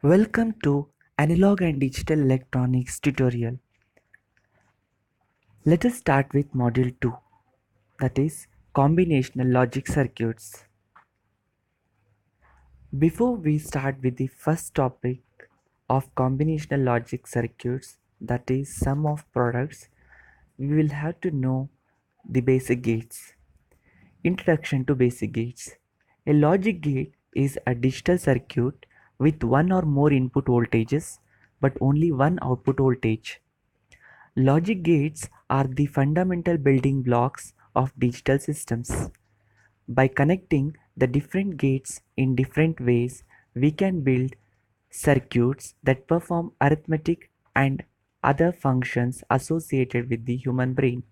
Welcome to Analog and Digital Electronics tutorial. Let us start with module 2, that is combinational logic circuits. Before we start with the first topic of combinational logic circuits, that is sum of products, we will have to know the basic gates. Introduction to basic gates. A logic gate is a digital circuit with one or more input voltages but only one output voltage. Logic gates are the fundamental building blocks of digital systems. By connecting the different gates in different ways, we can build circuits that perform arithmetic and other functions associated with the human brain.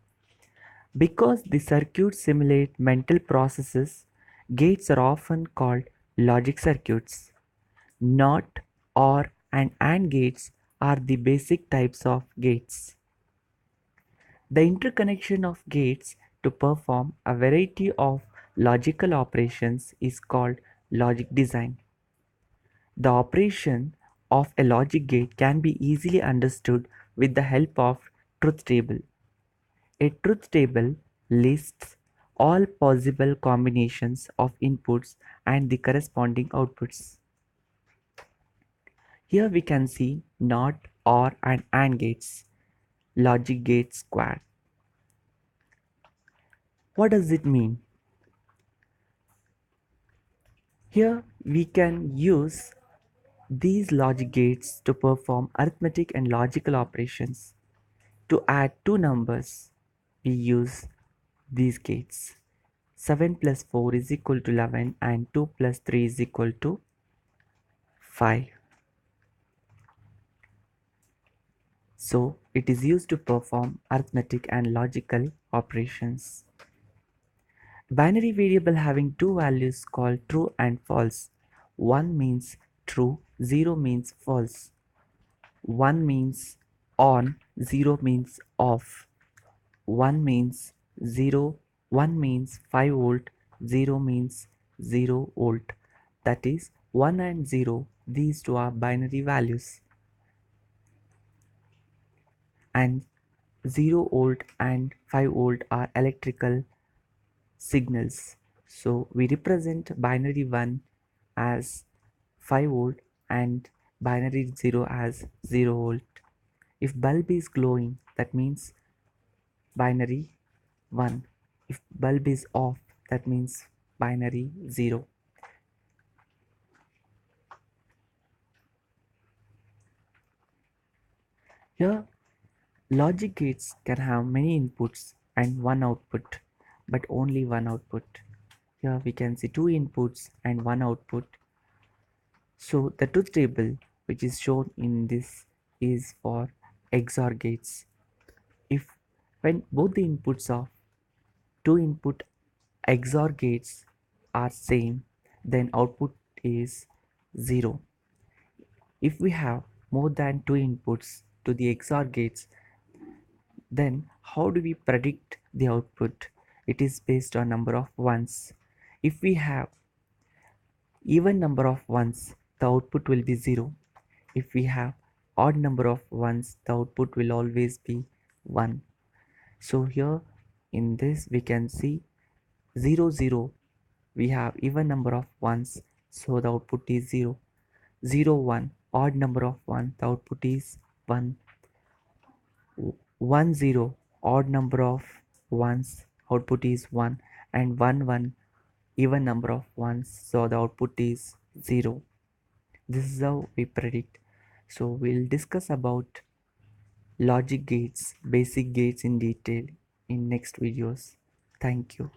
Because the circuits simulate mental processes, gates are often called logic circuits. NOT, OR, and AND gates are the basic types of gates. The interconnection of gates to perform a variety of logical operations is called logic design. The operation of a logic gate can be easily understood with the help of truth table. A truth table lists all possible combinations of inputs and the corresponding outputs. Here we can see NOT, OR, and AND gates, logic gate square. What does it mean? Here we can use these logic gates to perform arithmetic and logical operations. To add two numbers, we use these gates. 7 plus 4 is equal to 11 and 2 plus 3 is equal to 5. So it is used to perform arithmetic and logical operations. Binary variable having two values called true and false. 1 means true, 0 means false. 1 means on, 0 means off. 1 means 0, 1 means 5 volt, 0 means 0 volt. That is 1 and 0, these two are binary values. And 0 volt and 5 volt are electrical signals. So we represent binary 1 as 5 volt and binary 0 as 0 volt. If bulb is glowing, that means binary 1. If bulb is off, that means binary 0. Here, logic gates can have many inputs and one output, but only one output. Here we can see two inputs and one output. So the truth table which is shown in this is for XOR gates. If when both the inputs of two input XOR gates are same, then output is 0. If we have more than two inputs to the XOR gates, then how do we predict the output? It is based on number of ones. If we have even number of ones, the output will be 0. If we have odd number of ones, the output will always be 1. So here in this we can see 0 0, we have even number of ones, so the output is 0. 0 1, odd number of 1, the output is 1. 1 0, odd number of ones, output is 1. And 1 1, even number of ones, so the output is 0. This is how we predict. So we'll discuss about logic gates, basic gates in detail in next videos. Thank you.